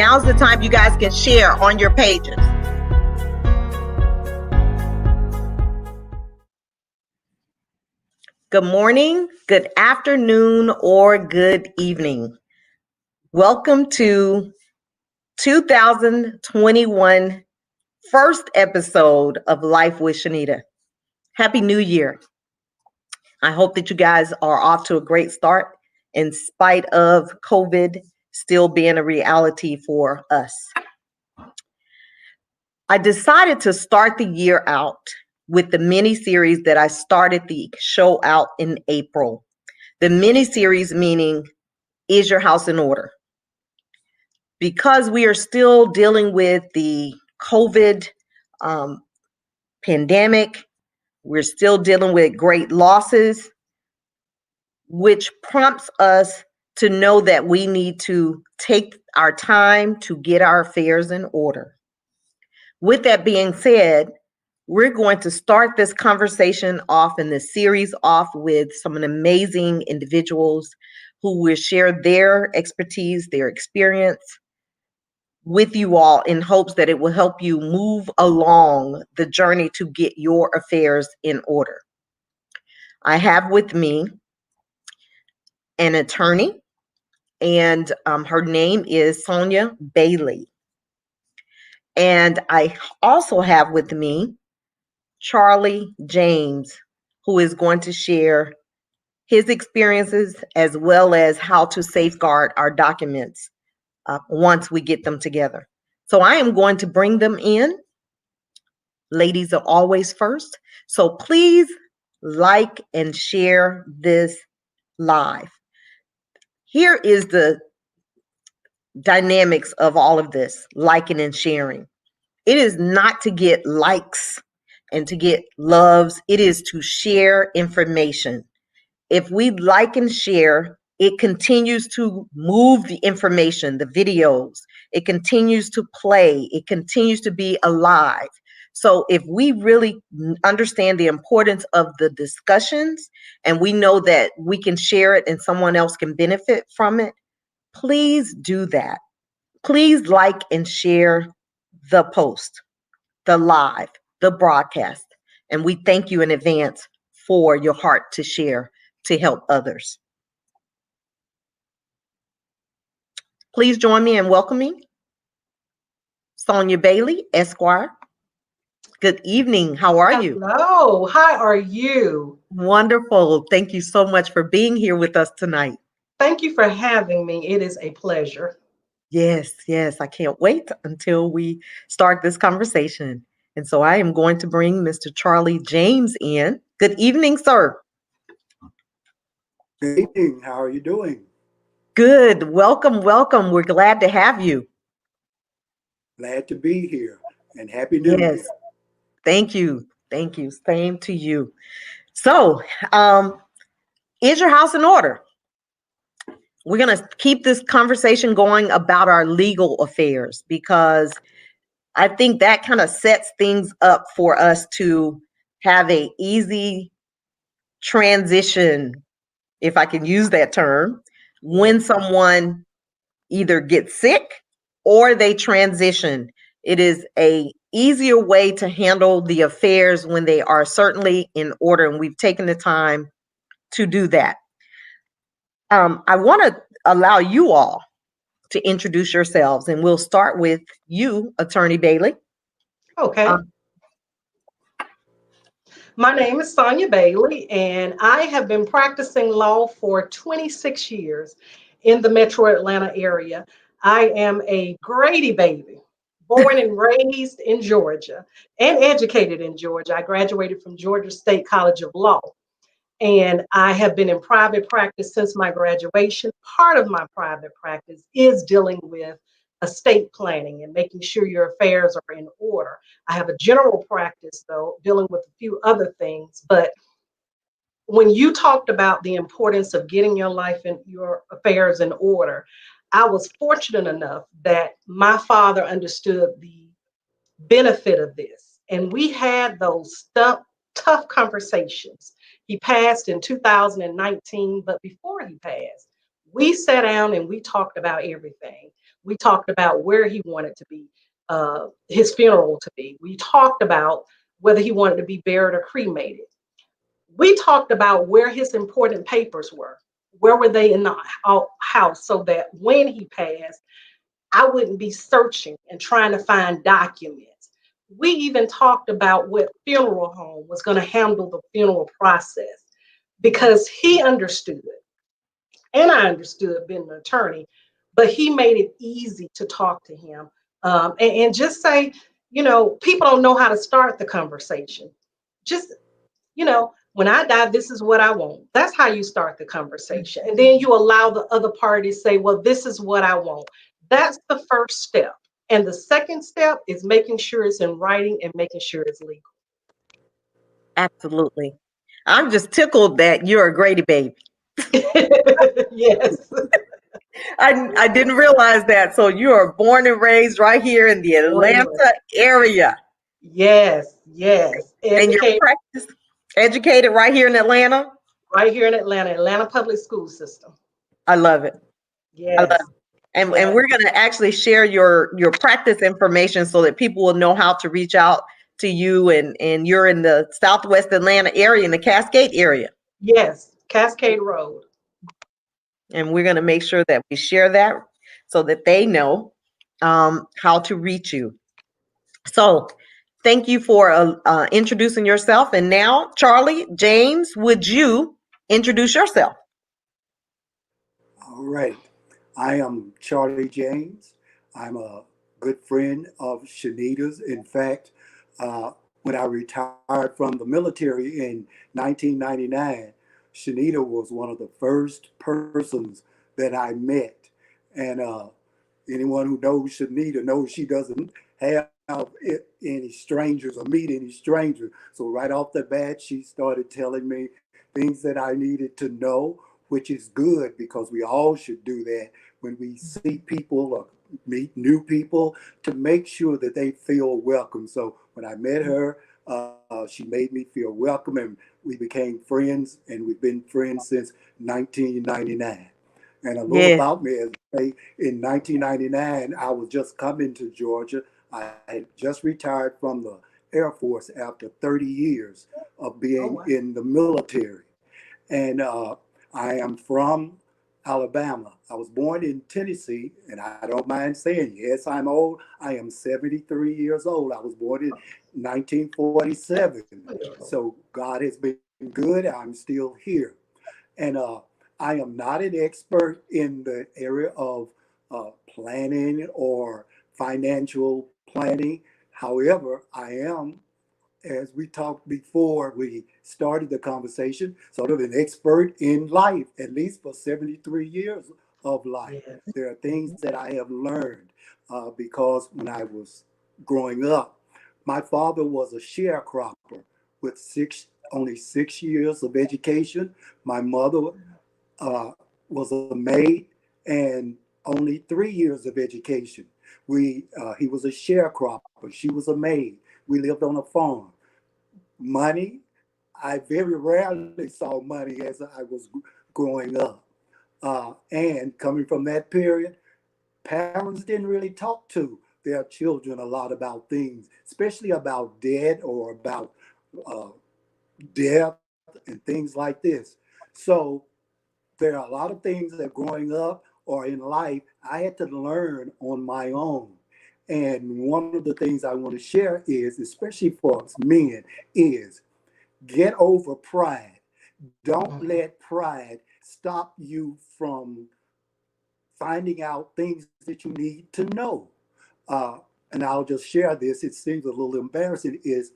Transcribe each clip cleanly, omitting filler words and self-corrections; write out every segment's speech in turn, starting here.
now's the time you guys can share on your pages. Good morning, good afternoon, or good evening. Welcome to 2021 first episode of Life with Shenita. Happy New Year. I hope that you guys are off to a great start in spite of COVID still being a reality for us. I decided to start the year out with the mini-series that I started the show out in April. The mini-series meaning, is your house in order? Because we are still dealing with the COVID pandemic, we're still dealing with great losses, which prompts us to know that we need to take our time to get our affairs in order. With that being said, we're going to start this conversation off in this series off with some amazing individuals who will share their expertise, their experience with you all in hopes that it will help you move along the journey to get your affairs in order. I have with me an attorney, and her name is Sonya Bailey. And I also have with me Charley James, who is going to share his experiences as well as how to safeguard our documents once we get them together. So I am going to bring them in. Ladies are always first. So please like and share this live. Here is the dynamics of all of this, liking and sharing. It is not to get likes and to get loves. It is to share information. If we like and share, it continues to move the information, the videos. It continues to play. It continues to be alive. So if we really understand the importance of the discussions and we know that we can share it and someone else can benefit from it, please do that. Please like and share the post, the live, the broadcast. And we thank you in advance for your heart to share to help others. Please join me in welcoming Sonya Bailey, Esquire. Good evening. How are you? Hello. How are you? Wonderful. Thank you so much for being here with us tonight. Thank you for having me. It is a pleasure. Yes, yes. I can't wait until we start this conversation. And so I am going to bring Mr. Charley James in. Good evening, sir. Good evening. How are you doing? Good. Welcome, welcome. We're glad to have you. Glad to be here and Happy New Year. Yes. Thank you. Thank you. Same to you. So, is your house in order? We're going to keep this conversation going about our legal affairs because I think that kind of sets things up for us to have a easy transition, if I can use that term, when someone either gets sick or they transition. It is a easier way to handle the affairs when they are certainly in order, and we've taken the time to do that. I want to allow you all to introduce yourselves, and we'll start with you, Attorney Bailey. Okay. My name is Sonya Bailey, and I have been practicing law for 26 years in the metro Atlanta area. I am a Grady baby, born and raised in Georgia and educated in Georgia. I graduated from Georgia State College of Law. And I have been in private practice since my graduation. Part of my private practice is dealing with estate planning and making sure your affairs are in order. I have a general practice, though, dealing with a few other things. But when you talked about the importance of getting your life and your affairs in order, I was fortunate enough that my father understood the benefit of this. And we had those tough conversations. He passed in 2019, but before he passed, we sat down and we talked about everything. We talked about where he wanted to be, his funeral to be. We talked about whether he wanted to be buried or cremated. We talked about where his important papers were. Where were they in the house so that when he passed, I wouldn't be searching and trying to find documents. We even talked about what funeral home was going to handle the funeral process because he understood, and I understood being an attorney, but he made it easy to talk to him, and just say, people don't know how to start the conversation. Just, when I die, this is what I want. That's how you start the conversation. And then you allow the other party to say, well, this is what I want. That's the first step. And the second step is making sure it's in writing and making sure it's legal. Absolutely. I'm just tickled that you're a Grady baby. Yes. I didn't realize that. So you are born and raised right here in the Born and raised. Atlanta area. Yes, yes. And you're Educate educated right here in Atlanta. right here in Atlanta Public School System. I love it. I love Yes, it. And yes, we're going to actually share your practice information so that people will know how to reach out to you. And you're in the Southwest Atlanta area, in the Cascade area. yes. Cascade Road. And we're going to make sure that we share that so that they know how to reach you. So thank you for introducing yourself. And now, Charley James, would you introduce yourself? All right. I am Charlie James. I'm a good friend of Shenita's. In fact, when I retired from the military in 1999, Shenita was one of the first persons that I met. And anyone who knows Shenita knows she doesn't have any strangers or meet any strangers. So right off the bat, she started telling me things that I needed to know, which is good because we all should do that when we see people or meet new people to make sure that they feel welcome. So when I met her, she made me feel welcome and we became friends, and we've been friends since 1999. And a little Yes. about me is in 1999, I was just coming to Georgia. I had just retired from the Air Force after 30 years of Oh, being wow. in the military. And I am from Alabama. I was born in Tennessee, and I don't mind saying, yes, I'm old. I am 73 years old. I was born in 1947. So God has been good. I'm still here. And I am not an expert in the area of planning or financial planning. However, I am, as we talked before we started the conversation, sort of an expert in life, at least for 73 years of life. Yes. There are things that I have learned because when I was growing up, my father was a sharecropper with only 6 years of education. My mother uh, was a maid and only 3 years of education. He was a sharecropper. She was a maid. We lived on a farm. Money, I very rarely saw money as I was growing up. And coming from that period, parents didn't really talk to their children a lot about things, especially about debt or about uh, death and things like this. So there are a lot of things that growing up or in life I had to learn on my own. And one of the things I want to share is, especially for us men, is get over pride. Don't Mhm. let pride stop you from finding out things that you need to know. Uh, and I'll just share this. It seems a little embarrassing. Is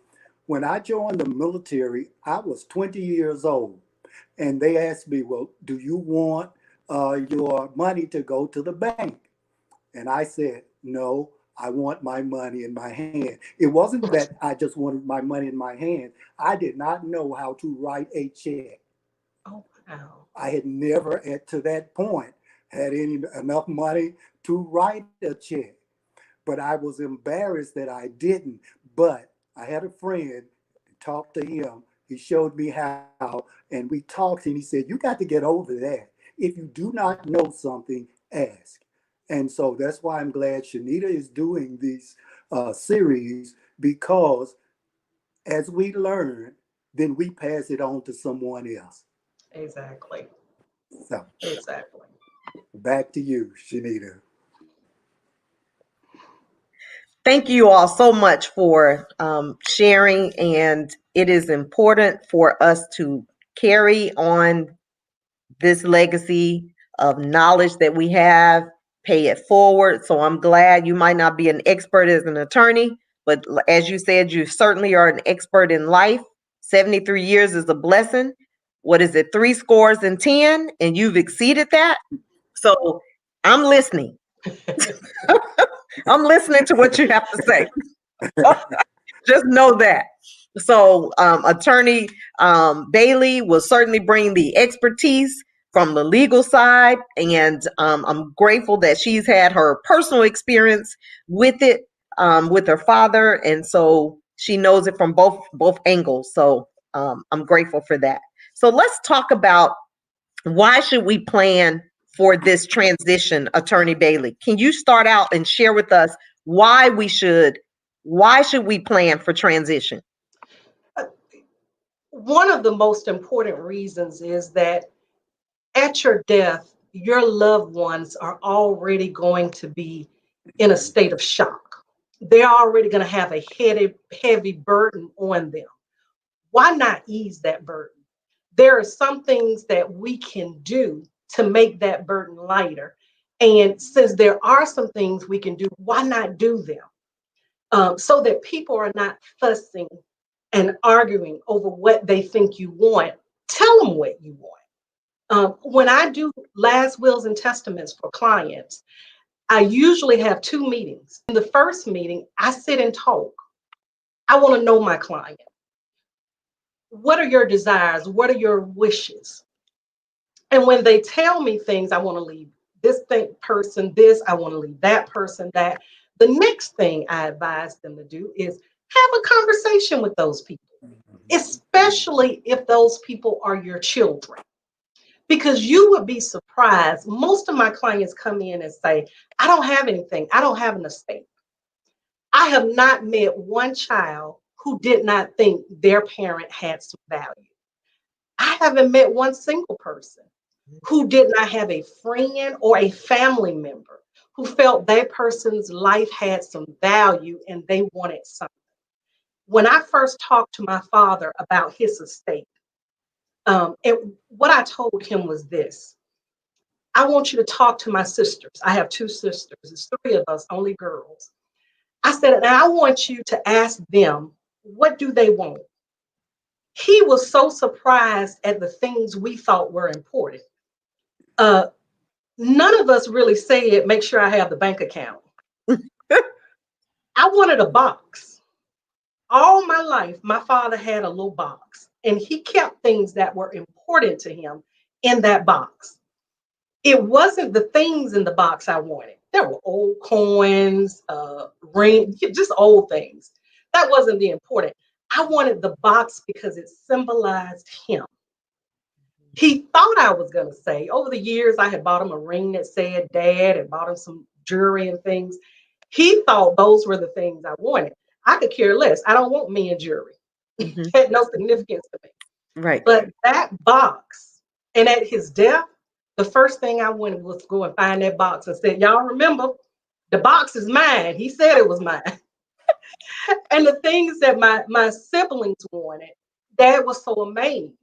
when I joined the military, I was 20 years old. And they asked me, well, do you want your money to go to the bank? And I said, no, I want my money in my hand. It wasn't that I just wanted my money in my hand. I did not know how to write a check. Oh, wow. I had never, to that point, had enough money to write a check. But I was embarrassed that I didn't. But I had a friend, talked to him. He showed me how, and we talked, and he said, you got to get over that. If you do not know something, ask. And so that's why I'm glad Shenita is doing these series, because as we learn, then we pass it on to someone else. Exactly. So Exactly. back to you, Shenita. Thank you all so much for sharing. And it is important for us to carry on this legacy of knowledge that we have, pay it forward. So I'm glad you might not be an expert as an attorney, but as you said, you certainly are an expert in life. 73 years is a blessing. What is it, 70 and 10? And you've exceeded that. So I'm listening. I'm listening to what you have to say. Just know that. So, Attorney Bailey will certainly bring the expertise from the legal side, and I'm grateful that she's had her personal experience with it, with her father, and so she knows it from both angles. So, I'm grateful for that. So, let's talk about why should we plan for this transition, Attorney Bailey? Can you start out and share with us why should we plan for transition? One of the most important reasons is that at your death, your loved ones are already going to be in a state of shock. They're already going to have a heavy burden on them. Why not ease that burden? There are some things that we can do to make that burden lighter. And since there are some things we can do, why not do them? So that people are not fussing and arguing over what they think you want. Tell them what you want. When I do last wills and testaments for clients, I usually have two meetings. In the first meeting, I sit and talk. I want to know my client. What are your desires? What are your wishes? And when they tell me things, I want to leave this person this, I want to leave that person that. The next thing I advise them to do is have a conversation with those people, especially if those people are your children. Because you would be surprised. Most of my clients come in and say, I don't have anything. I don't have an estate. I have not met one child who did not think their parent had some value. I haven't met one single person who did not have a friend or a family member who felt that person's life had some value and they wanted something. When I first talked to my father about his estate, what I told him was this: I want you to talk to my sisters. I have two sisters. It's three of us, only girls. I said, and I want you to ask them, what do they want? He was so surprised at the things we thought were important. None of us really said, make sure I have the bank account. I wanted a box. All my life, my father had a little box, and he kept things that were important to him in that box. It wasn't the things in the box I wanted. There were old coins, ring, just old things. That wasn't the important. I wanted the box because it symbolized him. He thought I was going to say, over the years, I had bought him a ring that said dad and bought him some jewelry and things. He thought those were the things I wanted. I could care less. I don't want men jewelry. Mm-hmm. It had no significance to me. Right. But that box, and at his death, the first thing I wanted was to go and find that box and said, y'all remember, the box is mine. He said it was mine. And the things that my siblings wanted, Dad was so amazed.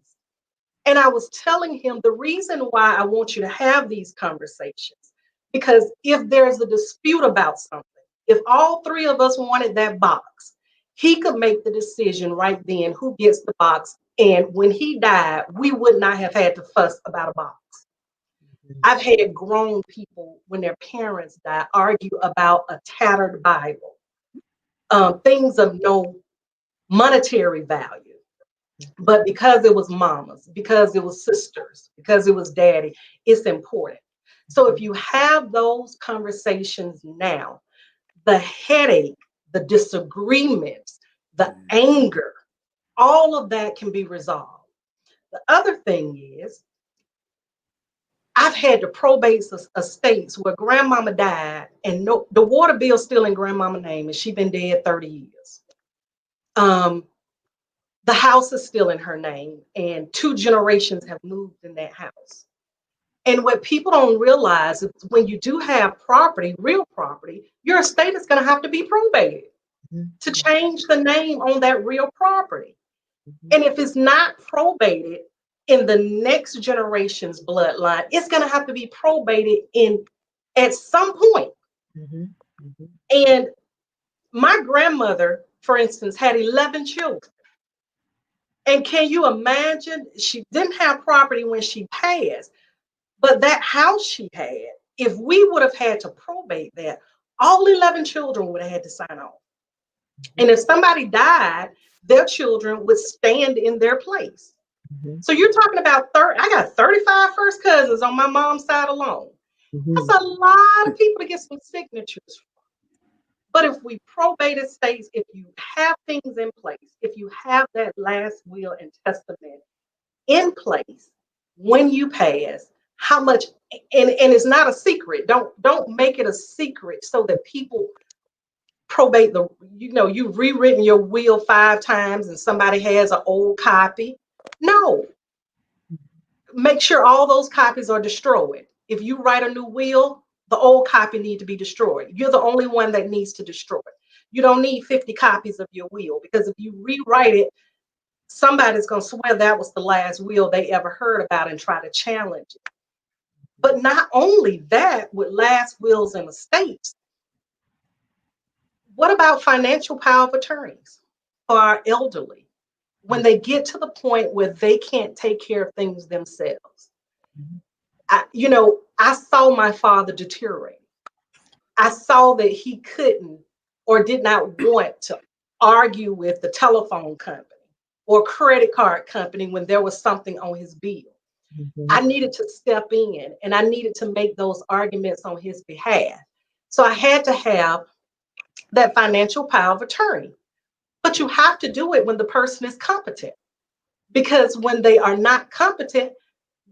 And I was telling him the reason why I want you to have these conversations, because if there's a dispute about something, if all three of us wanted that box, he could make the decision right then who gets the box. And when he died, we would not have had to fuss about a box. I've had grown people, when their parents die, argue about a tattered Bible, things of no monetary value. But because it was mamas, because it was sisters, because it was daddy, it's important. So if you have those conversations now, the headache, the disagreements, the anger, all of that can be resolved. The other thing is, I've had to probate estates where grandmama died and no, the water bill's still in grandmama's name and she's been dead 30 years. The house is still in her name and 2 generations have moved in that house. And what people don't realize is when you do have property, real property, your estate is going to have to be probated to change the name on that real property. And if it's not probated in the next generation's bloodline, it's going to have to be probated in at some point. And my grandmother, for instance, had 11 children. And can you imagine? She didn't have property when she passed, but that house she had, if we would have had to probate that, all 11 children would have had to sign off. And if somebody died, their children would stand in their place. So you're talking about I got 35 first cousins on my mom's side alone. That's a lot of people to get some signatures. But if we probate estates, if you have things in place, if you have that last will and testament in place when you pass, how much, and it's not a secret. Don't make it a secret so that people probate you've rewritten your will 5 times and somebody has an old copy. No. Make sure all those copies are destroyed. If you write a new will, the old copy needs to be destroyed. You're the only one that needs to destroy it. You don't need 50 copies of your will, because if you rewrite it, somebody's going to swear that was the last will they ever heard about and try to challenge it. But not only that, with last wills and estates, what about financial power of attorneys for our elderly when they get to the point where they can't take care of things themselves? I saw my father deteriorate. I saw that he couldn't or did not want to argue with the telephone company or credit card company when there was something on his bill. I needed to step in and I needed to make those arguments on his behalf. So I had to have that financial power of attorney. But you have to do it when the person is competent, because when they are not competent,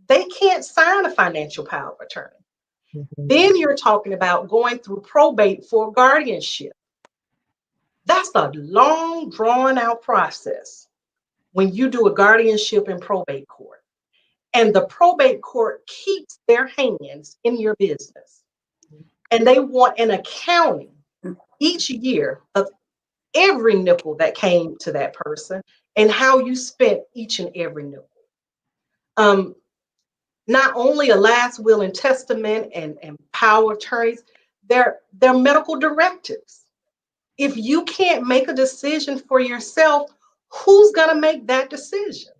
they can't sign a financial power of attorney. Then you're talking about going through probate for guardianship. That's a long, drawn out process when you do a guardianship in probate court. And the probate court keeps their hands in your business. And they want an accounting each year of every nickel that came to that person and how you spent each and every nickel. Not only a last will and testament and power of attorneys, they're medical directives. If you can't make a decision for yourself, who's going to make that decision?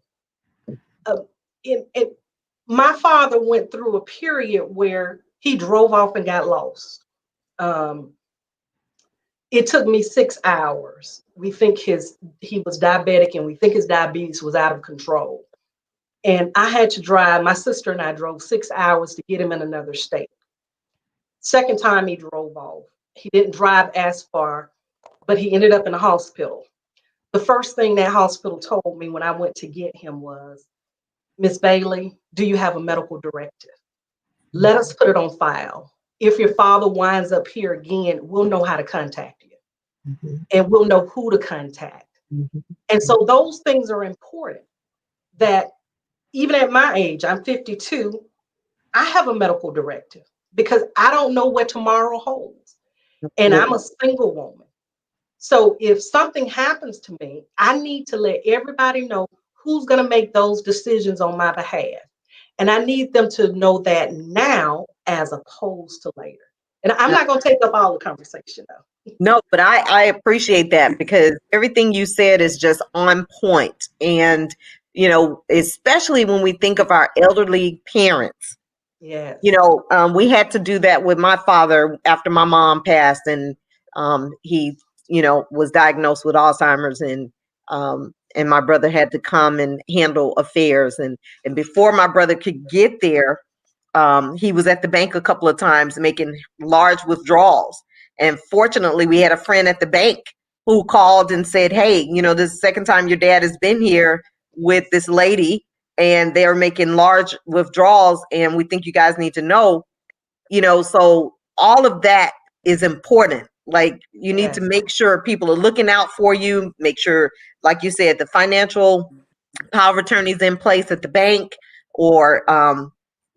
My father went through a period where he drove off and got lost. It took me 6 hours. We think he was diabetic and we think his diabetes was out of control. And I had to drive, my sister and I drove 6 hours to get him in another state. Second time he drove off. He didn't drive as far, but he ended up in a hospital. The first thing that hospital told me when I went to get him was, Miss Bailey, do you have a medical directive? Let us put it on file. If your father winds up here again, we'll know how to contact you. And we'll know who to contact. And so those things are important, that even at my age, I'm 52, I have a medical directive because I don't know what tomorrow holds. And I'm a single woman. So if something happens to me, I need to let everybody know who's going to make those decisions on my behalf. And I need them to know that now as opposed to later. And I'm not going to take up all the conversation though. No, but I appreciate that, because everything you said is just on point. And, especially when we think of our elderly parents. Yes. We had to do that with my father after my mom passed, and he, was diagnosed with Alzheimer's, and my brother had to come and handle affairs. And before my brother could get there, he was at the bank a couple of times making large withdrawals. And fortunately, we had a friend at the bank who called and said, hey, this is the second time your dad has been here with this lady. and they're making large withdrawals, and we think you guys need to know, so all of that is important. Like, you need to Yes. make sure people are looking out for you, make sure, like you said, the financial power of attorney is in place at the bank, or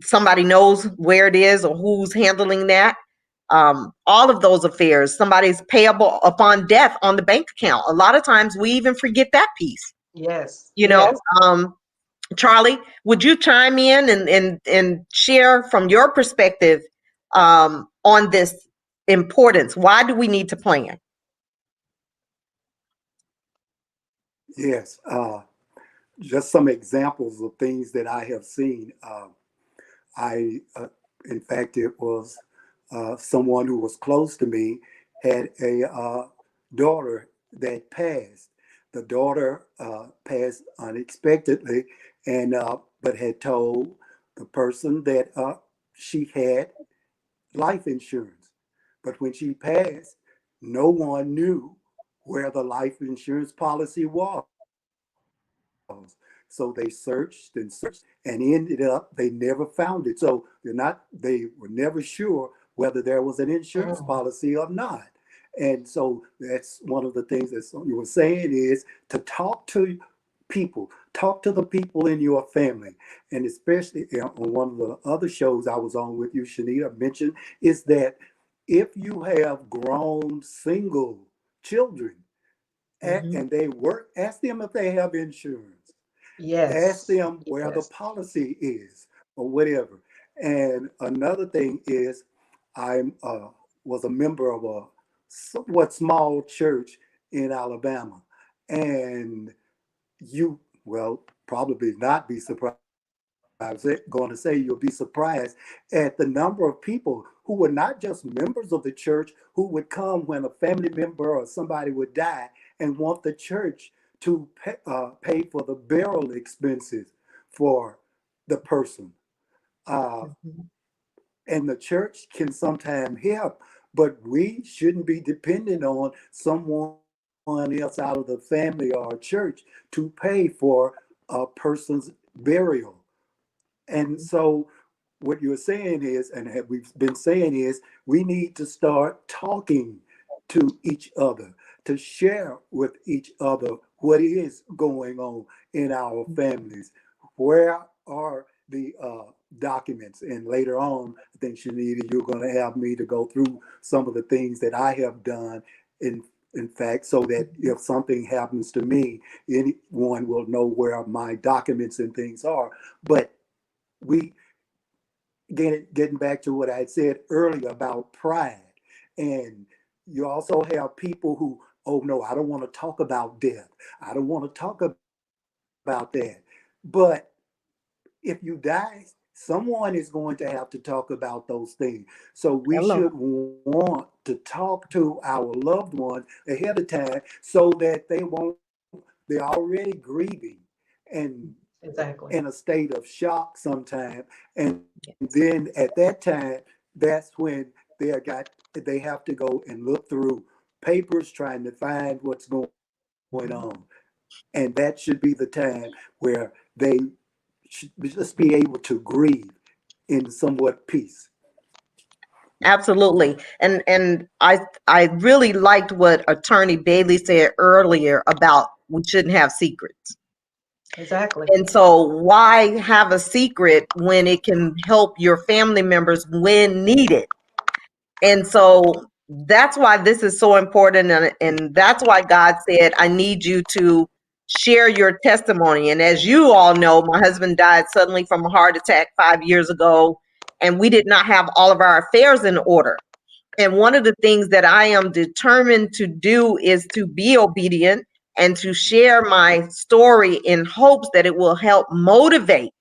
somebody knows where it is or who's handling that. All of those affairs, somebody's payable upon death on the bank account. A lot of times we even forget that piece, Yes. you know. Yes. Charlie, would you chime in and share from your perspective on this importance? Why do we need to plan? Yes. Just some examples of things that I have seen. In fact, it was someone who was close to me had a daughter that passed. The daughter passed unexpectedly, and but had told the person that she had life insurance. But when she passed, no one knew where the life insurance policy was. So they searched and searched and ended up, they never found it. So they were never sure whether there was an insurance Mm. policy or not. And so that's one of the things that you were saying is to talk to people, talk to the people in your family. And especially on one of the other shows I was on with you, Shenita, mentioned is that if you have grown single children, Mhm. and they work, ask them if they have insurance. Ask Yes. them where the Yes. policy is or whatever. And another thing is, I was a member of a somewhat small church in Alabama. And you, well, probably not be surprised. I was going to say you'll be surprised at the number of people who were not just members of the church who would come when a family member or somebody would die and want the church to pay for the burial expenses for the person. Uh, Mhm. and the church can sometimes help, but we shouldn't be dependent on someone else out of the family or church to pay for a person's burial. And so, what you're saying is, and we've been saying is, we need to start talking to each other, to share with each other what is going on in our families. Where are the documents? And later on, I think, Shanita, you're going to have me to go through some of the things that I have done in fact, so that if something happens to me, anyone will know where my documents and things are. But we getting back to what I had said earlier about pride, and you also have people who, oh no, I don't want to talk about death. I don't want to talk about that. But if you die, someone is going to have to talk about those things. So we Hello. should want to talk to our loved ones ahead of time so that they're already grieving and Exactly. in a state of shock sometime. And Yes. then at that time, that's when they have to go and look through papers trying to find what's going on. And that should be the time where they should just be able to grieve in somewhat peace. Absolutely. And I really liked what Attorney Bailey said earlier about we shouldn't have secrets. Exactly. And so why have a secret when it can help your family members when needed? And so that's why this is so important. And that's why God said, I need you to share your testimony. And as you all know, my husband died suddenly from a heart attack 5 years ago, and we did not have all of our affairs in order. And one of the things that I am determined to do is to be obedient and to share my story in hopes that it will help motivate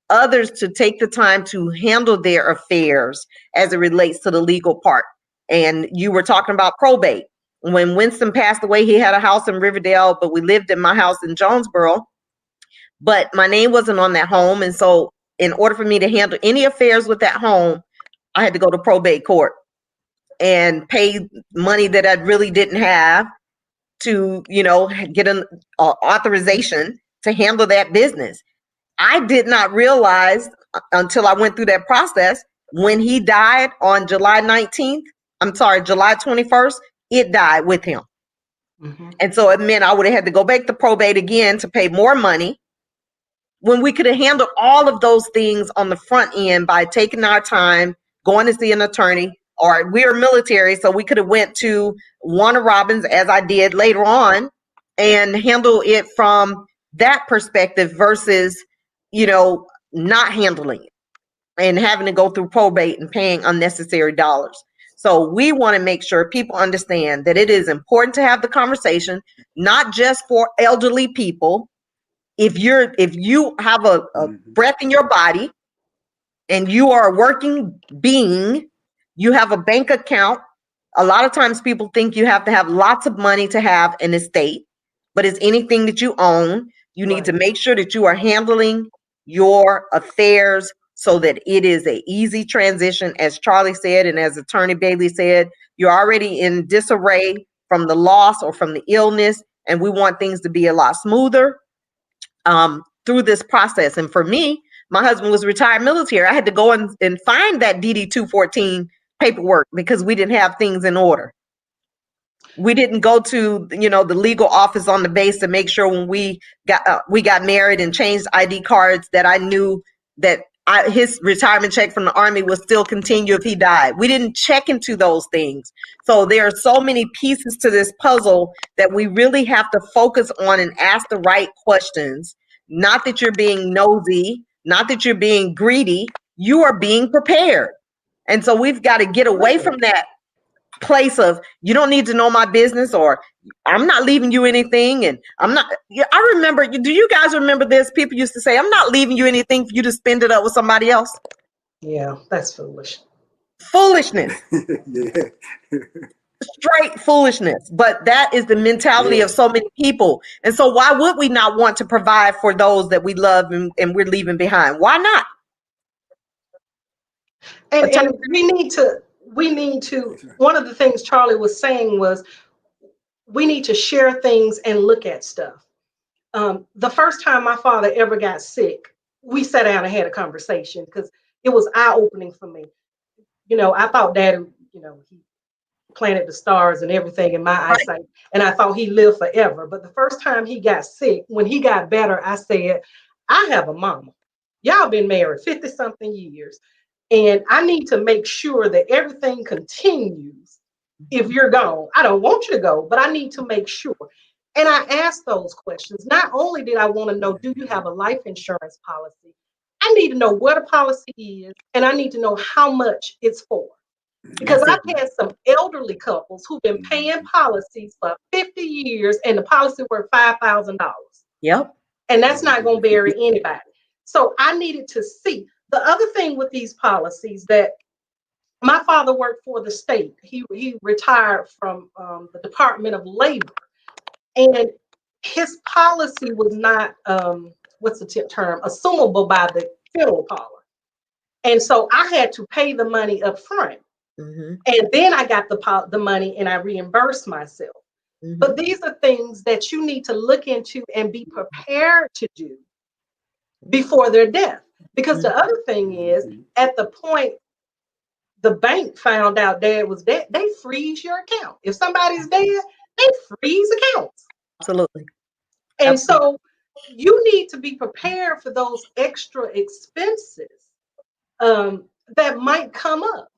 others to take the time to handle their affairs as it relates to the legal part. And you were talking about probate. When Winston passed away, he had a house in Riverdale, but we lived in my house in Jonesboro. But my name wasn't on that home. And so, in order for me to handle any affairs with that home, I had to go to probate court and pay money that I really didn't have to, get an authorization to handle that business. I did not realize until I went through that process, when he died on July 19th, I'm sorry, July 21st, it died with him. Mhm. And so it meant I would have had to go back to probate again to pay more money, when we could have handled all of those things on the front end by taking our time, going to see an attorney. Or we were military, so we could have went to Warner Robins, as I did later on, and handle it from that perspective versus, not handling it and having to go through probate and paying unnecessary dollars. So we want to make sure people understand that it is important to have the conversation, not just for elderly people. If you have a breath in your body and you are a working being, you have a bank account. A lot of times people think you have to have lots of money to have an estate, but it's anything that you own. You need to Right. make sure that you are handling your affairs so that it is a easy transition. As Charlie said, and as Attorney Bailey said, you're already in disarray from the loss or from the illness, and we want things to be a lot smoother through this process. And for me, my husband was retired military. I had to go and find that DD 214 paperwork because we didn't have things in order. We didn't go to the legal office on the base to make sure when we got married and changed ID cards that I knew that his retirement check from the Army would still continue if he died. We didn't check into those things. So there are so many pieces to this puzzle that we really have to focus on and ask the right questions. Not that you're being nosy, not that you're being greedy, you are being prepared. And so we've got to get away from that place of, you don't need to know my business, or I'm not leaving you anything. And I remember, do you guys remember this? People used to say, I'm not leaving you anything for you to spend it up with somebody else. Yeah, that's foolish. Foolishness. Yeah. Straight foolishness. But that is the mentality of so many people. And so why would we not want to provide for those that we love and we're leaving behind? Why not? And we need to one of the things Charlie was saying was we need to share things and look at stuff. The first time my father ever got sick, we sat down and had a conversation because it was eye-opening for me. I thought Daddy, he planted the stars and everything in my Right. eyesight, and I thought he lived forever. But the first time he got sick, when he got better, I said, I have a mama. Y'all been married 50 something years, and I need to make sure that everything continues if you're gone. I don't want you to go, but I need to make sure. And I asked those questions. Not only did I want to know, do you have a life insurance policy? I need to know what a policy is, and I need to know how much it's for. Because That's it. I've had some elderly couples who've been paying policies for 50 years and the policy worth $5,000. Yep. And that's not going to bury anybody. So I needed to see. The other thing with these policies that my father worked for the state. He retired from the Department of Labor, and his policy was not what's the term, assumable by the funeral parlor. And so I had to pay the money up front. Mm-hmm. And then I got the money and I reimbursed myself. Mm-hmm. But these are things that you need to look into and be prepared to do before their death. Because the other thing is, at the point the bank found out Dad was dead, they freeze your account. If somebody's dead, they freeze accounts. Absolutely. And Absolutely. so you need to be prepared for those extra expenses that might come up.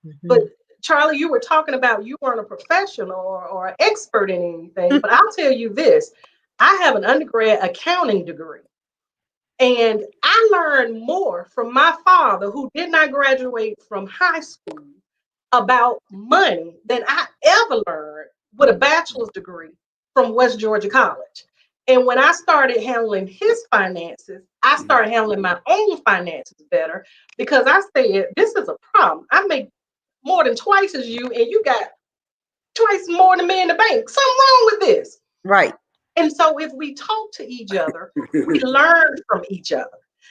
Mm-hmm. But Charlie, you were talking about you weren't a professional or an expert in anything, but I'll tell you this. I have an undergrad accounting degree. And I learned more from my father, who did not graduate from high school, about money than I ever learned with a bachelor's degree from West Georgia College. And when I started handling his finances, I started handling my own finances better because I said, this is a problem. I make more than twice as you, and you got twice more than me in the bank. Something wrong with this. Right. And so if we talk to each other, we learn from each other.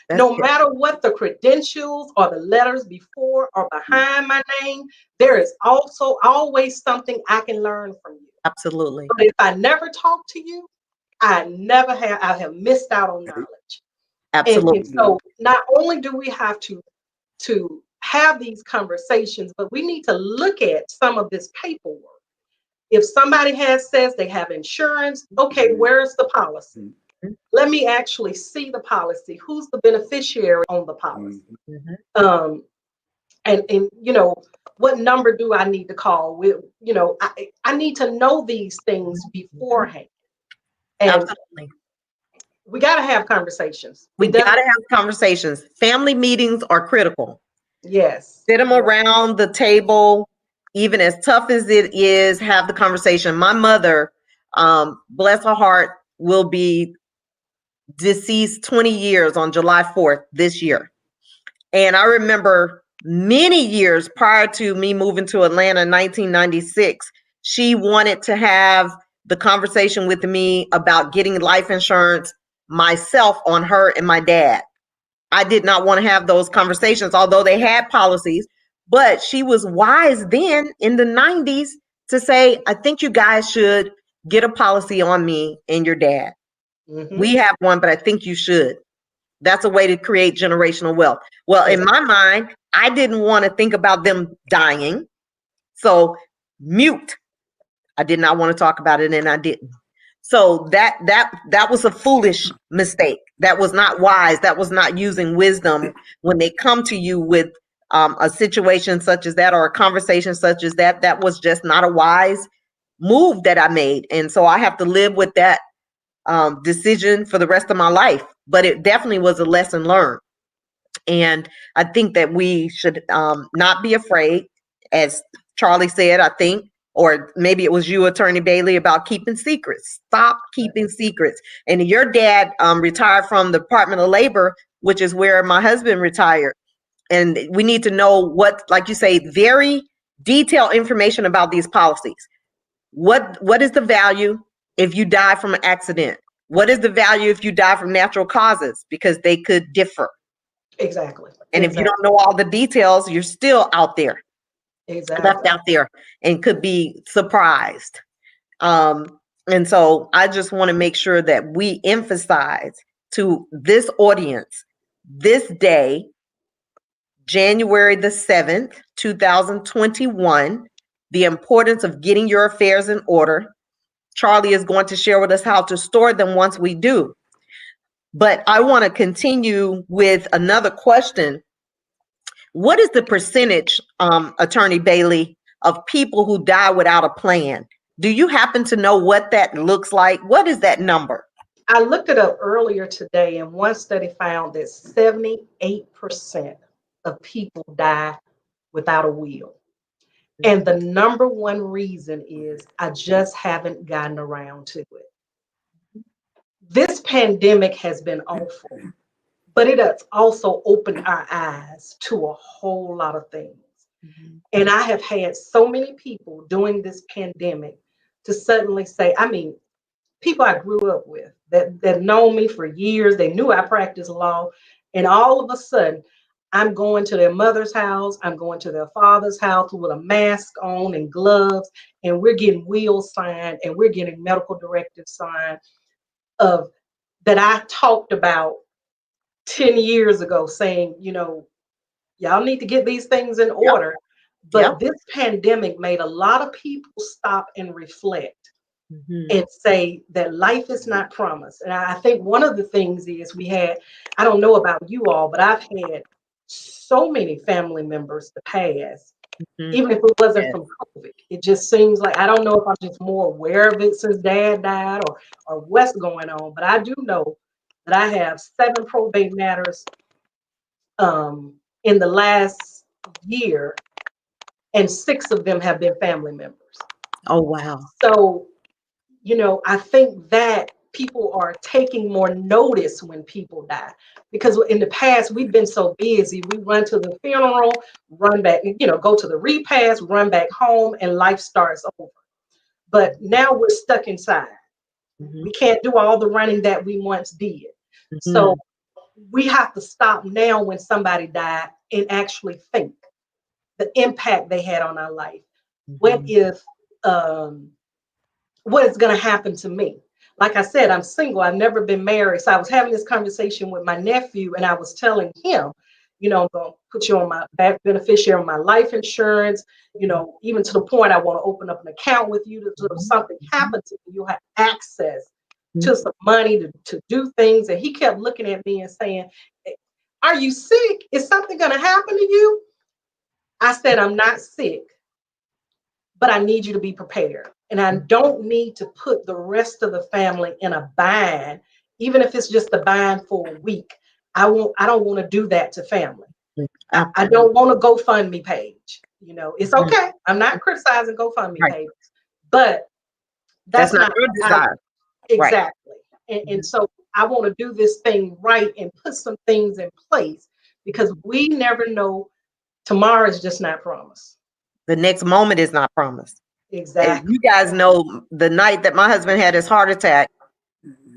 That's No it. matter what the credentials or the letters before or behind my name, there is also always something I can learn from you. Absolutely. But if I never talk to you, I have missed out on knowledge. And Absolutely. so not only do we have to have these conversations, but we need to look at some of this paperwork. If somebody says they have insurance, okay, where's the policy? Let me actually see the policy. Who's the beneficiary on the policy? Mhm. Um, and what number do I need to call? I need to know these things beforehand, and Absolutely. we got to have conversations. We It doesn't. got to have conversations. Family meetings are critical. Yes. Sit them around the table, even as tough as it is, have the conversation. My mother, bless her heart, will be deceased 20 years on July 4th this year. And I remember many years prior to me moving to Atlanta in 1996, she wanted to have the conversation with me about getting life insurance myself on her and my dad. I did not want to have those conversations, although they had policies. But she was wise then in the 90s to say, I think you guys should get a policy on me and your dad. We have one, but I think you should. That's a way to create generational wealth. Well, in my mind, I didn't want to think about them dying. So mute. I did not want to talk about it, and I didn't. So that was a foolish mistake. That was not wise. That was not using wisdom when they come to you with a situation such as that or a conversation such as that. That was just not a wise move that I made, and so I have to live with that decision for the rest of my life. But it definitely was a lesson learned. And I think that we should not be afraid, as Charlie said, I think, or maybe it was you, Attorney Bailey, about keeping secrets. Stop keeping secrets. And your dad retired from the Department of Labor, which is where my husband retired. And we need to know what, like you say, very detailed information about these policies. What is the value if you die from an accident? What is the value if you die from natural causes? Because they could differ. Exactly. And if you don't know all the details, you're still out there, left Exactly. out there, and could be surprised. And so I just want to make sure that we emphasize to this audience this day, January the 7th, 2021, the importance of getting your affairs in order. Charlie is going to share with us how to store them once we do. But I want to continue with another question. What is the percentage, Attorney Bailey, of people who die without a plan? Do you happen to know what that looks like? What is that number? I looked it up earlier today, and one study found that 78% of people die without a will. And the number one reason is I just haven't gotten around to it. This pandemic has been awful, but it has also opened our eyes to a whole lot of things. And I have had so many people during this pandemic to suddenly say, I mean, people I grew up with that know me for years, they knew I practiced law, and all of a sudden, I'm going to their mother's house, I'm going to their father's house with a mask on and gloves, and we're getting wills signed and we're getting medical directives signed of that I talked about 10 years ago, saying, y'all need to get these things in Yep. order. But this pandemic made a lot of people stop and reflect and say that life is not promised. And I think one of the things is I don't know about you all, but I've had so many family members to pass, even if it wasn't from COVID. It just seems like, I don't know if I'm just more aware of it since dad died or what's going on, but I do know that I have 7 probate matters in the last year, and 6 of them have been family members. Oh, wow. So, I think that people are taking more notice when people die, because in the past we've been so busy. We run to the funeral, run back, go to the repast, run back home, and life starts over. But now we're stuck inside. We can't do all the running that we once did. So we have to stop now when somebody died and actually think the impact they had on our life. What is going to happen to me? like I said, I'm single. I've never been married. So I was having this conversation with my nephew, and I was telling him, I'm going to put you on my beneficiary on my life insurance, even to the point I want to open up an account with you. So if something happens to you, you'll have access to some money to do things. And he kept looking at me and saying, are you sick? Is something going to happen to you? I said, I'm not sick, but I need you to be prepared. And I don't need to put the rest of the family in a bind, even if it's just a bind for a week. I don't want to do that to family. I don't want a GoFundMe page. It's okay. I'm not criticizing GoFundMe page, but that's not your desire. Exactly. And so I want to do this thing right and put some things in place, because we never know. Tomorrow is just not promised. The next moment is not promised. Exactly. And you guys know the night that my husband had his heart attack,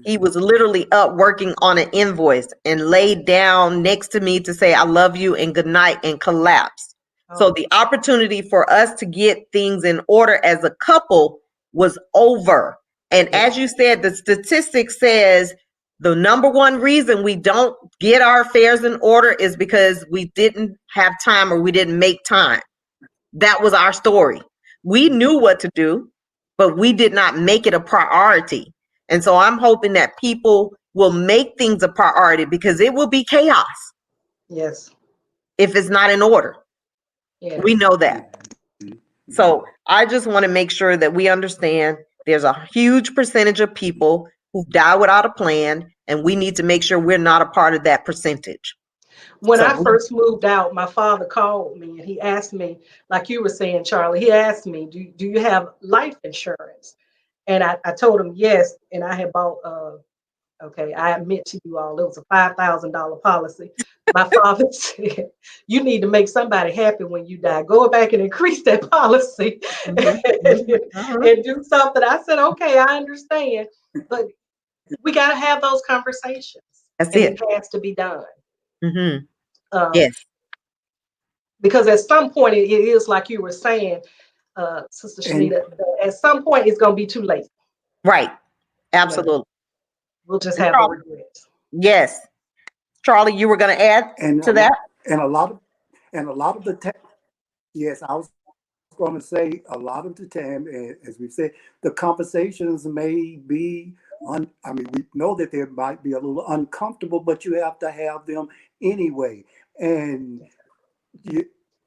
he was literally up working on an invoice and laid down next to me to say, I love you and good night, and collapsed. So the opportunity for us to get things in order as a couple was over. And as you said, the statistic says the number one reason we don't get our affairs in order is because we didn't have time, or we didn't make time. That was our story. We knew what to do, but we did not make it a priority. And so I'm hoping that people will make things a priority, because it will be chaos. Yes. If it's not in order. Yes. We know that. So I just want to make sure that we understand there's a huge percentage of people who die without a plan, and we need to make sure we're not a part of that percentage. When I first moved out, my father called me and he asked me, like you were saying, Charlie, he asked me, do you have life insurance? And I told him yes. And I had bought, I admit to you all, it was a $5,000 policy. My father said, you need to make somebody happy when you die. Go back and increase that policy and do something. I said, okay, I understand. But we got to have those conversations. That's it. It has to be done. Yes. Because at some point, it is like you were saying, Sister Shenita, at some point, it's going to be too late. Right. Absolutely. We'll just have the regrets. Yes. Charlie, you were going to add to that? And a lot of the time, yes, I was going to say a lot of the time, as we said, the conversations may be, we know that there might be a little uncomfortable, but you have to have them anyway. And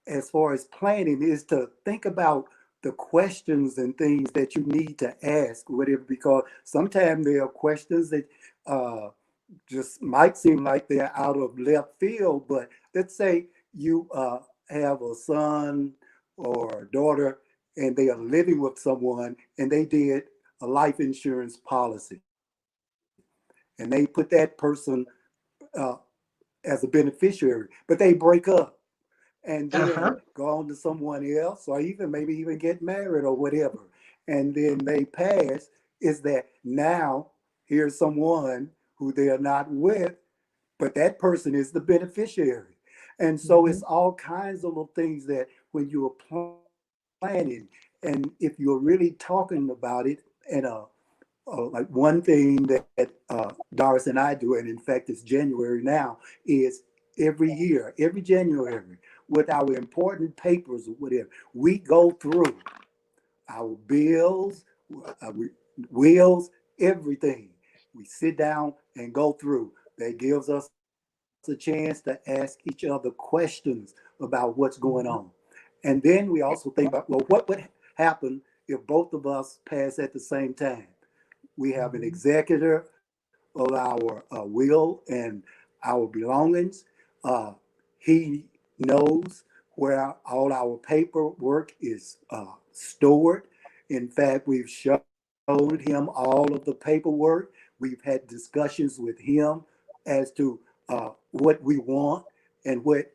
as far as planning, is to think about the questions and things that you need to ask, whatever, because sometimes there are questions that just might seem like they're out of left field. But let's say you have a son or a daughter and they are living with someone and they did a life insurance policy and they put that person as a beneficiary, but they break up and then go on to someone else, or maybe even get married or whatever, and then they pass. Is that now here's someone who they are not with, but that person is the beneficiary. And so it's all kinds of little things that when you are planning, and if you're really talking about it, and like one thing that Doris and I do, and in fact it's January now, is every year, every January, with our important papers or whatever, we go through our bills, wills, everything. We sit down and go through. That gives us a chance to ask each other questions about what's going on. And then we also think about, well, what would happen if both of us pass at the same time? We have an executor of our will and our belongings. He knows where all our paperwork is stored. In fact, we've showed him all of the paperwork. We've had discussions with him as to what we want and what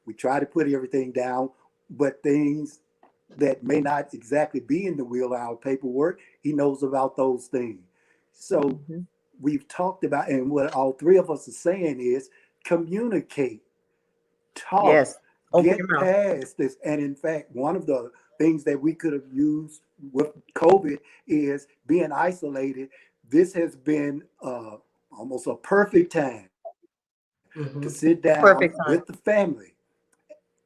we try to put everything down, but things that may not exactly be in the will, our paperwork, he knows about those things. So we've talked about, and what all three of us are saying is communicate, talk, get past this. And in fact, one of the things that we could have used with COVID is being isolated. this has been almost a perfect time to Mhm. sit down Perfect time. with the family,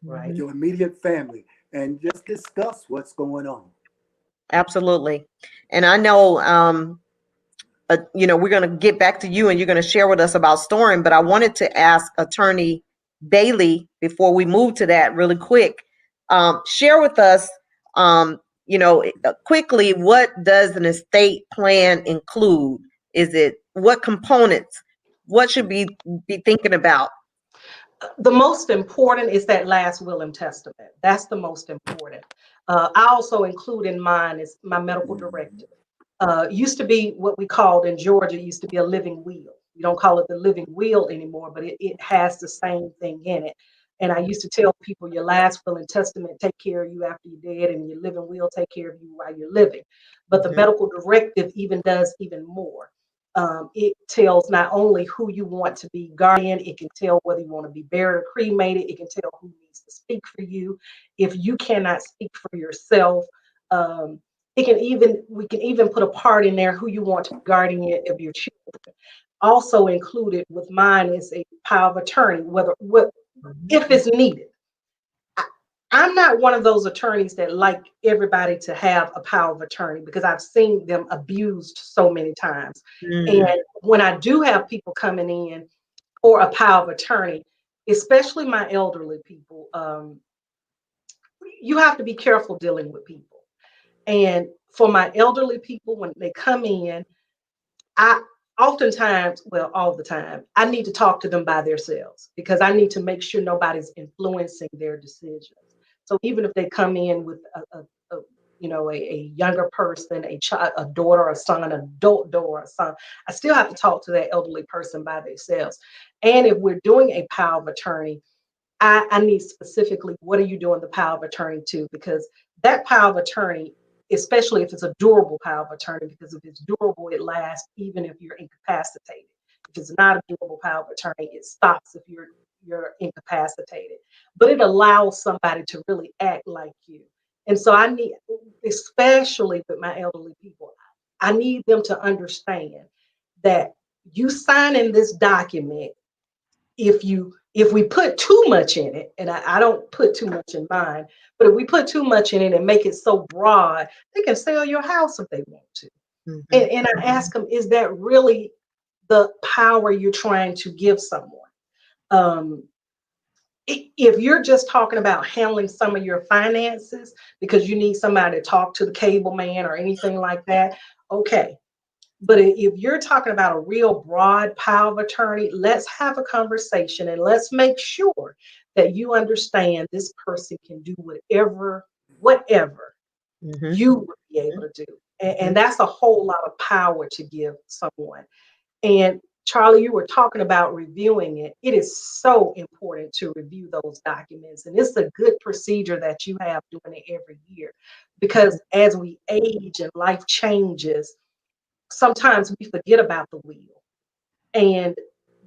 Right. Mhm. your immediate family, and just discuss what's going on. Absolutely. And I know, we're going to get back to you and you're going to share with us about storing, but I wanted to ask Attorney Bailey before we move to that really quick. Share with us, quickly, what does an estate plan include? Is it what components? What should be thinking about? The most important is that last will and testament. That's the most important. I also include in mine is my medical Mhm. directive. Used to be what we called in Georgia, used to be a living will. You don't call it the living will anymore, but it has the same thing in it. And I used to tell people your last will and testament take care of you after you're dead, and your living will take care of you while you're living. But the Mhm. medical directive even does even more. It tells not only who you want to be guardian, it can tell whether you want to be buried or cremated, it can tell who needs to speak for you. If you cannot speak for yourself, um, we can even put a part in there who you want to be guardian of your children. Also included with mine is a power of attorney, whether what Mhm. if it's needed. I, I'm not one of those attorneys that like everybody to have a power of attorney because I've seen them abused so many times. And Mm. when I do have people coming in for a power of attorney, especially my elderly people, you have to be careful dealing with people. And for my elderly people, when they come in, I oftentimes, well, all the time, I need to talk to them by themselves because I need to make sure nobody's influencing their decisions. So even if they come in with a younger person, a child, a daughter, a son, an adult daughter, a son, I still have to talk to that elderly person by themselves. And if we're doing a power of attorney, I need specifically what are you doing the power of attorney to? Because that power of attorney, especially if it's a durable power of attorney, because if it's durable, it lasts even if you're incapacitated. If it's not a durable power of attorney, it stops if you're incapacitated. But it allows somebody to really act like you. And so I need, especially with my elderly people, I need them to understand that you signing this document if we put too much in it, and I don't put too much in mine, but if we put too much in it and make it so broad, they can sell your house if they want to. Mhm. And I ask them, is that really the power you're trying to give someone? Um, if you're just talking about handling some of your finances because you need somebody to talk to the cable man or anything like that, okay. But if you're talking about a real broad power of attorney, let's have a conversation and let's make sure that you understand this person can do whatever Mhm. you would be able to do. And Mhm. that's a whole lot of power to give someone. And Charlie, you were talking about reviewing it. It is so important to review those documents. And it's a good procedure that you have doing it every year because as we age and life changes, sometimes we forget about the will. And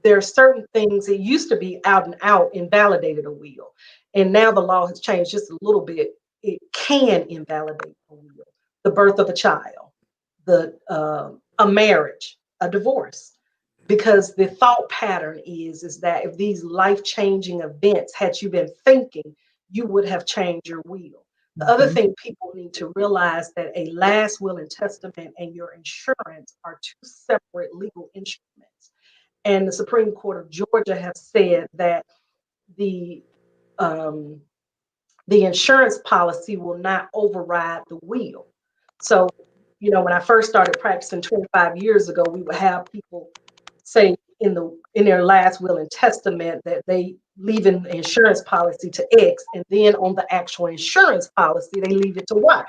there are certain things, it used to be out and out invalidated a will. And now the law has changed just a little bit. It can invalidate a will, the birth of a child, a marriage, a divorce. Because the thought pattern is that if these life-changing events had you been thinking, you would have changed your will. The other Mhm. thing people need to realize that a last will and testament and your insurance are two separate legal instruments. And the Supreme Court of Georgia have said that the um, the insurance policy will not override the will. So, when I first started practicing 25 years ago, we would have people say in their last will and testament that they leave in the insurance policy to X, and then on the actual insurance policy, they leave it to Y.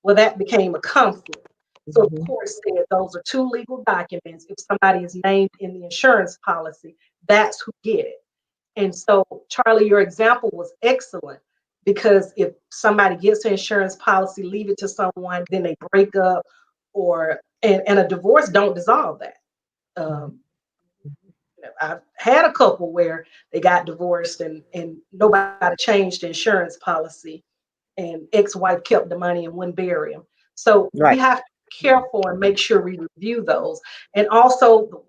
Well, that became a conflict. So the Mhm. court said those are two legal documents. If somebody is named in the insurance policy, that's who get it. And so, Charlie, your example was excellent because if somebody gets an insurance policy, leave it to someone, then they break up, and a divorce don't dissolve that. Mhm. Um, I've had a couple where they got divorced and nobody changed the insurance policy, and ex-wife kept the money and wouldn't bury him. So we Right. have to careful and make sure we review those. And also,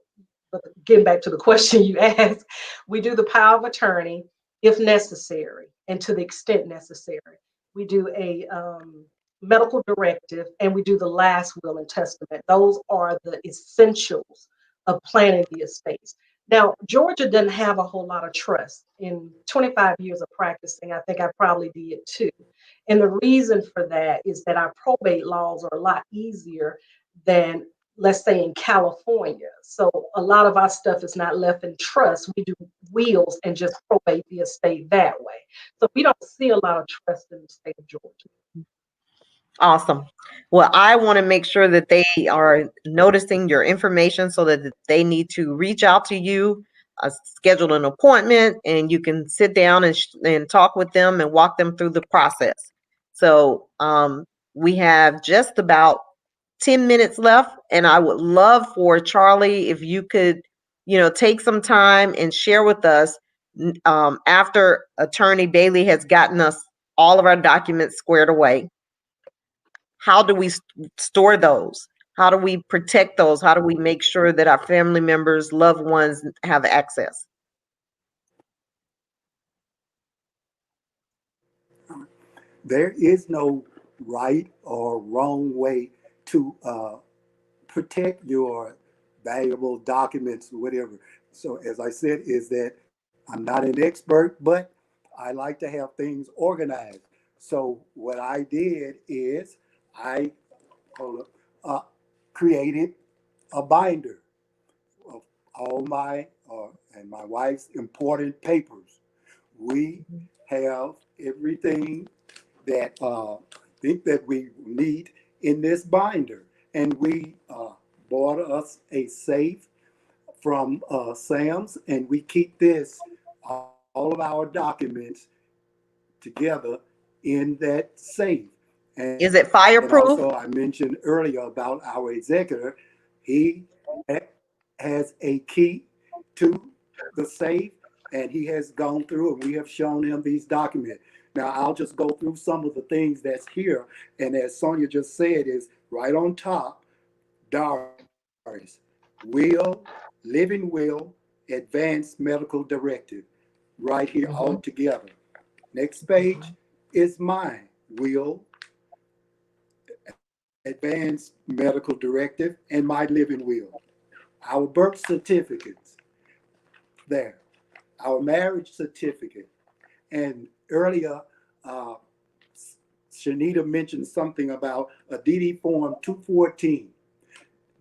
getting back to the question you asked, we do the power of attorney if necessary and to the extent necessary. We do a medical directive, and we do the last will and testament. Those are the essentials of planning the estates. Now, Georgia doesn't have a whole lot of trust. In 25 years of practicing, I think I probably did too. And the reason for that is that our probate laws are a lot easier than, let's say, in California. So a lot of our stuff is not left in trust. We do wills and just probate the estate that way. So we don't see a lot of trust in the state of Georgia. Awesome. Well, I want to make sure that they are noticing your information so that they need to reach out to you, schedule an appointment, and you can sit down and talk with them and walk them through the process. So we have just about 10 minutes left, and I would love for Charley, if you could, take some time and share with us after Attorney Bailey has gotten us all of our documents squared away. How do we store those? How do we protect those? How do we make sure that our family members, loved ones have access? There is no right or wrong way to protect your valuable documents, whatever. So, as I said, is that I'm not an expert, but I like to have things organized. So, what I did is I uh, created a binder of all my and my wife's important papers. We have everything that think that we need in this binder, and we bought us a safe from Sam's, and we keep this all of our documents together in that safe. Is it And fireproof? also, I mentioned earlier about our executor. He has a key to the safe, and he has gone through, and we have shown him these documents. Now, I'll just go through some of the things that's here. And as Sonya just said, is right on top, diaries, will, living will, advanced medical directive, right here all together. Next page is my will, advanced medical directive, and my living will. Our birth certificates there, our marriage certificate, and earlier, uh, Shenita mentioned something about a DD Form 214.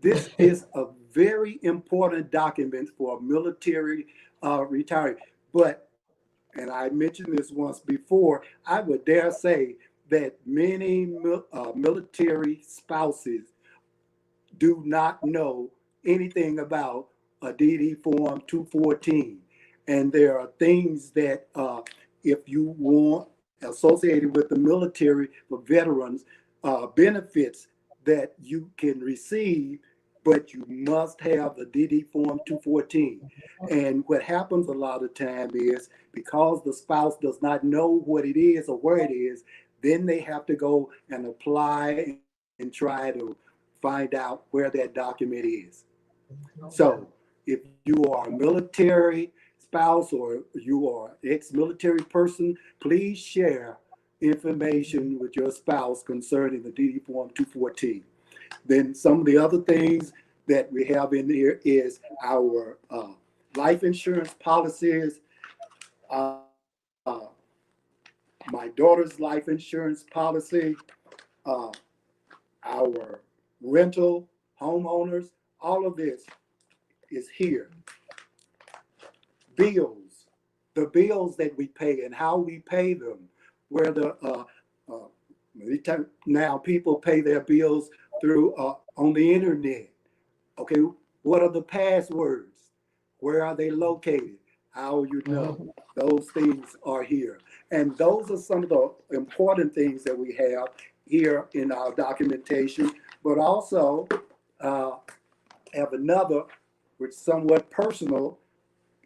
This is a very important document for a military retiree. But, and I mentioned this once before, I would dare say that many military spouses do not know anything about a DD Form 214. And there are things that, if you want associated with the military for veterans, benefits that you can receive, but you must have the DD Form 214. And what happens a lot of time is because the spouse does not know what it is or where it is, then they have to go and apply and try to find out where that document is. So if you are a military spouse or you are ex-military person, please share information with your spouse concerning the DD Form 214. Then some of the other things that we have in here is our life insurance policies, uh, my daughter's life insurance policy, uh, our rental, homeowners, all of this is here. Bills, the bills that we pay and how we pay them, where the now people pay their bills through on the internet. Okay, what are the passwords? Where are they located? How you know? Those things are here. And those are some of the important things that we have here in our documentation, but also uh, have another, which is somewhat personal.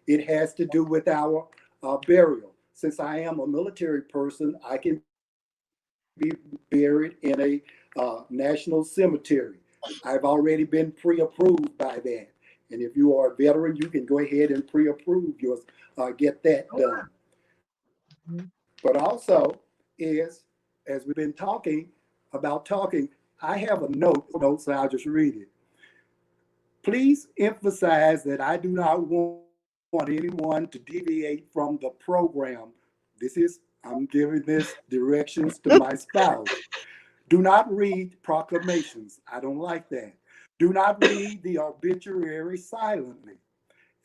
It has to do with our burial. Since I am a military person, I can be buried in a national cemetery. I've already been pre-approved by that. And if you are a veteran, you can go ahead and pre-approve yours, get that done. Mhm. But also is, as we've been talking about talking, I have a note, so I'll just read it. Please emphasize that I do not want anyone to deviate from the program. I'm giving this directions to my spouse. Do not read proclamations. I don't like that. Do not read the obituary silently.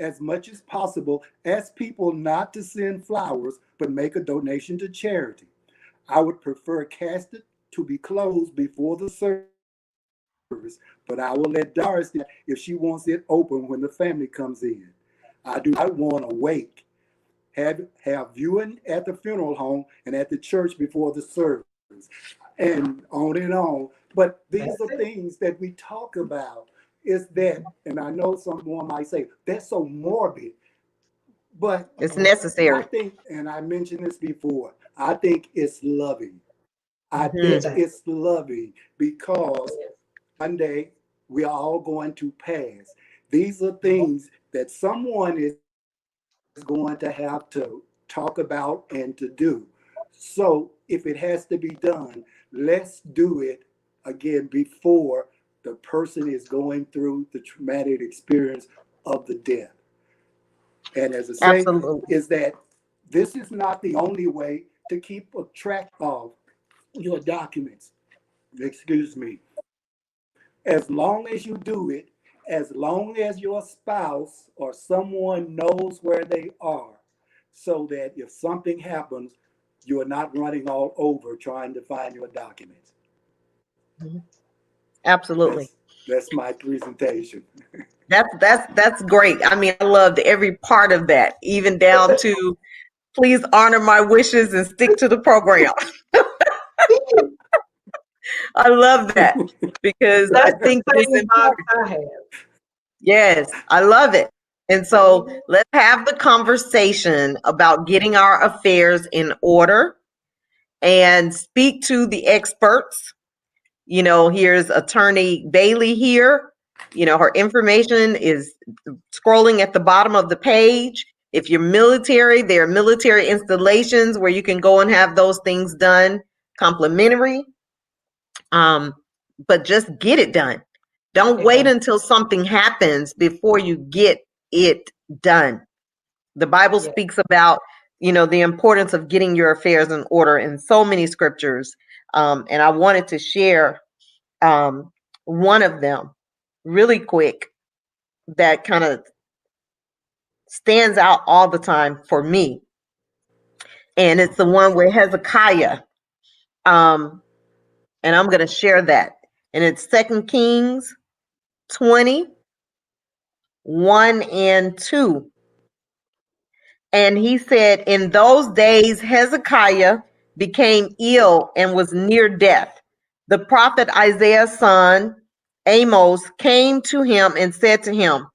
As much as possible, ask people not to send flowers, but make a donation to charity. I would prefer casket to be closed before the service, but I will let Doris know if she wants it open when the family comes in. I do not want to wake. Have viewing at the funeral home and at the church before the service, and on and on. But these are things that we talk about. Is that, and I know someone might say that's so morbid, but It's I necessary. think, and I mentioned this before, I think it's loving. I Mhm. think it's loving because one day we are all going to pass. These are things that someone is going to have to talk about and to do. So if it has to be done, let's do it again before the person is going through the traumatic experience of the death. And as I say, Absolutely. is that this is not the only way to keep a track of your documents. Excuse me. As long as you do it, as long as your spouse or someone knows where they are, so that if something happens, you are not running all over trying to find your documents. Mhm. Absolutely. That's my presentation. That's great. I mean, I loved every part of that, even down to please honor my wishes and stick to the program. I love that because I That's the think it's same box important. I have. Yes, I love it. And so let's have the conversation about getting our affairs in order and speak to the experts. Here's Attorney Bailey here. Her information is scrolling at the bottom of the page. If you're military, there are military installations where you can go and have those things done complimentary. But just get it done. Don't wait until something happens before you get it done. The Bible Yeah. speaks about, the importance of getting your affairs in order in so many scriptures. And I wanted to share one of them really quick that kind of stands out all the time for me. And it's the one where Hezekiah, and I'm going to share that. And it's 2 Kings 20, 1 and 2. And he said, in those days, Hezekiah became ill and was near death. The prophet Isaiah's son, Amos, came to him and said to him,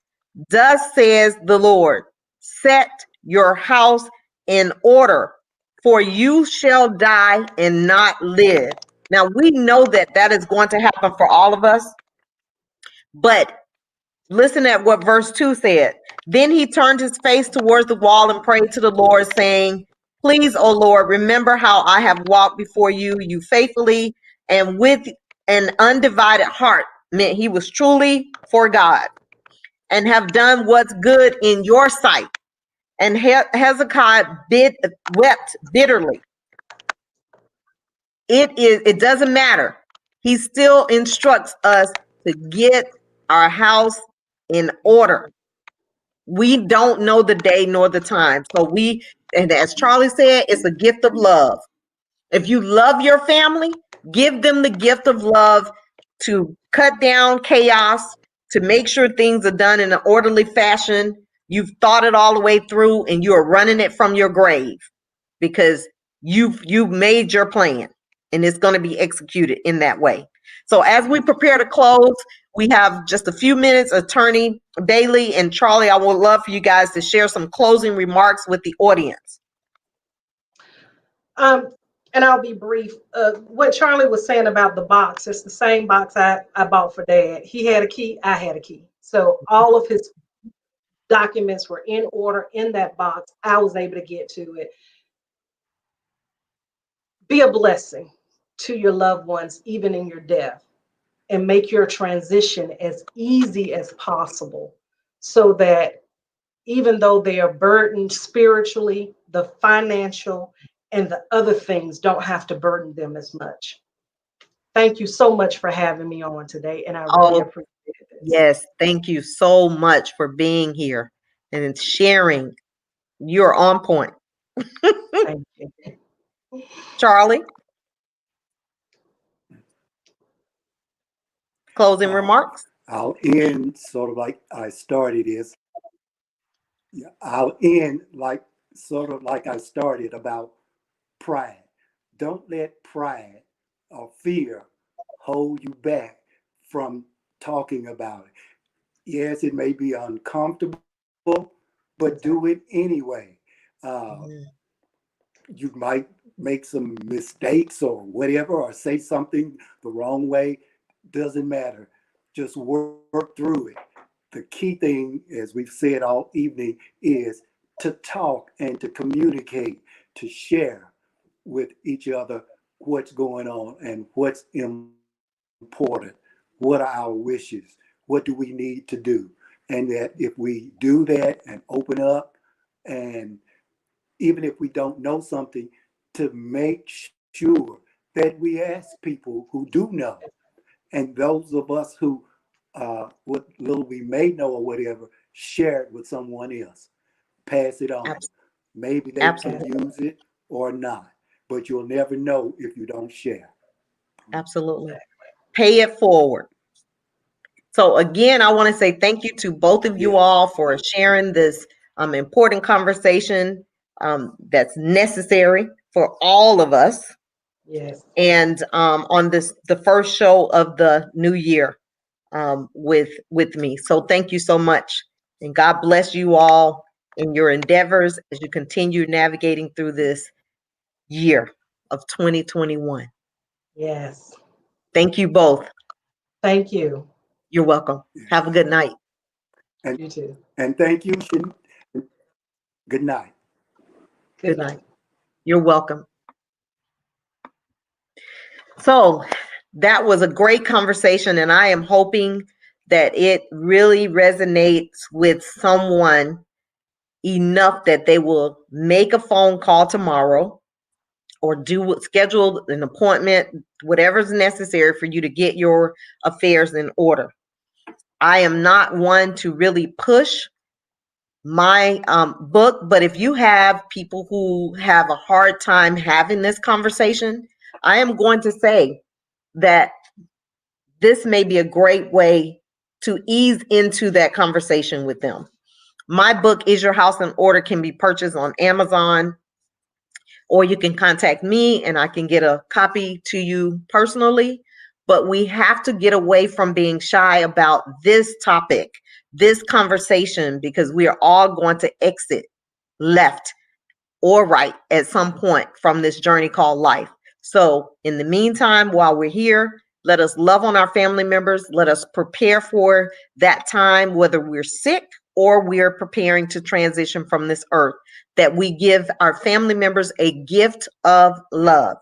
thus says the Lord, set your house in order, for you shall die and not live. Now, we know that that is going to happen for all of us, but listen at what verse 2 said. Then he turned his face towards the wall and prayed to the Lord, saying, please, O Lord, remember how I have walked before you faithfully and with an undivided heart. Meant he was truly for God and have done what's good in your sight. And Hezekiah wept bitterly. It doesn't matter. He still instructs us to get our house in order. We don't know the day nor the time. And as Charlie said, it's a gift of love. If you love your family, give them the gift of love to cut down chaos, to make sure things are done in an orderly fashion. You've thought it all the way through and you're running it from your grave because you've made your plan and it's going to be executed in that way. So as we prepare to close, we have just a few minutes. Attorney Bailey and Charlie, I would love for you guys to share some closing remarks with the audience. And I'll be brief. What Charlie was saying about the box, it's the same box I bought for Dad. He had a key, I had a key. So all of his documents were in order in that box. I was able to get to it. Be a blessing to your loved ones, even in your death, and make your transition as easy as possible so that even though they are burdened spiritually, the financial and the other things don't have to burden them as much. Thank you so much for having me on today, and I really Oh, appreciate this. yes. Thank you so much for being here and sharing. You're on point. Thank you. Charlie, closing Uh, remarks? I'll end sort of like I started is, yeah, I'll end like sort of like I started about pride. Don't let pride or fear hold you back from talking about it. Yes, it may be uncomfortable, but do it anyway. Uh, Mhm. you might make some mistakes or whatever, or say something the wrong way. Doesn't matter. Just work through it. The key thing, as we've said all evening, is to talk and to communicate, to share with each other what's going on and what's important. What are our wishes? What do we need to do? And that if we do that and open up, and even if we don't know something, to make sure that we ask people who do know. And those of us who, what little we may know or whatever, share it with someone else. Pass it on. Abs- Maybe they can Absolutely. use it or not, but you'll never know if you don't share. Absolutely. Pay it forward. So again, I want to say thank you to both of you Yes. all for sharing this important conversation that's necessary for all of us. Yes. And on this, the first show of the new year with me. So thank you so much, and God bless you all in your endeavors as you continue navigating through this year of 2021. Yes. Thank you both. Thank you. You're welcome. Have a Yes. good night. And You too. and thank you. Good night. Good Good night. night. You're welcome. So that was a great conversation, and I am hoping that it really resonates with someone enough that they will make a phone call tomorrow or schedule an appointment, whatever's necessary for you to get your affairs in order. I am not one to really push my book, but if you have people who have a hard time having this conversation, I am going to say that this may be a great way to ease into that conversation with them. My book, Is Your House in Order, can be purchased on Amazon, or you can contact me and I can get a copy to you personally. But we have to get away from being shy about this topic, this conversation, because we are all going to exit left or right at some point from this journey called life. So, in the meantime, while we're here, let us love on our family members. Let us prepare for that time, whether we're sick or we're preparing to transition from this earth, that we give our family members a gift of love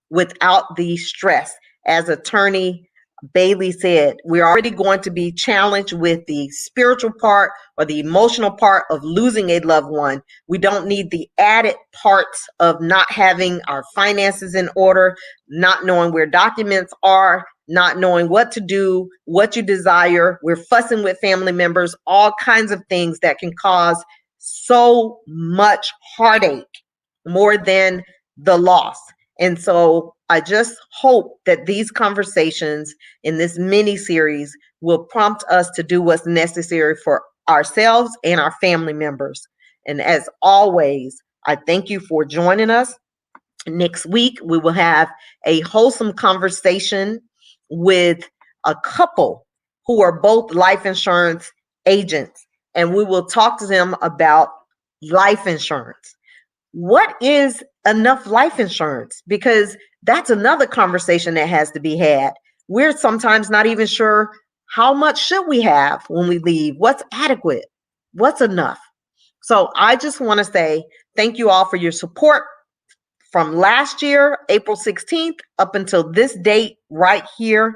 without the stress. As attorney Bailey said, we're already going to be challenged with the spiritual part or the emotional part of losing a loved one. We don't need the added parts of not having our finances in order, not knowing where documents are, not knowing what to do, what you desire. We're fussing with family members, all kinds of things that can cause so much heartache more than the loss. And so I just hope that these conversations in this mini series will prompt us to do what's necessary for ourselves and our family members. And as always, I thank you for joining us. Next week, we will have a wholesome conversation with a couple who are both life insurance agents, and we will talk to them about life insurance. what is enough life insurance? Because that's another conversation that has to be had. We're sometimes not even sure how much should we have when we leave? What's adequate? What's enough? So I just want to say thank you all for your support from last year, April 16th, up until this date right here,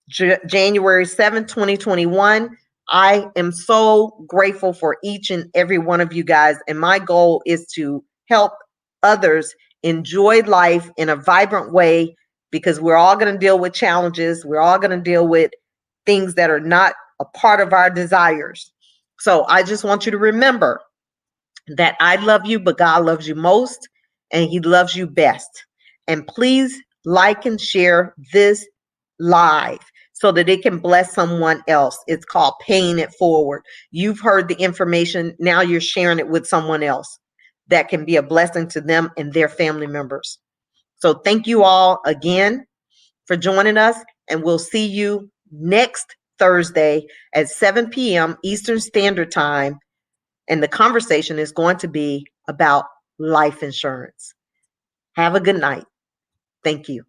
January 7th, 2021. I am so grateful for each and every one of you guys. And my goal is to help others enjoy life in a vibrant way, because we're all going to deal with challenges. We're all going to deal with things that are not a part of our desires. So I just want you to remember that I love you, but God loves you most, and He loves you best. And please like and share this live so that it can bless someone else. It's called paying it forward. You've heard the information. Now you're sharing it with someone else that can be a blessing to them and their family members. So thank you all again for joining us, and we'll see you next Thursday at 7 p.m. Eastern Standard Time. And the conversation is going to be about life insurance. Have a good night. Thank you.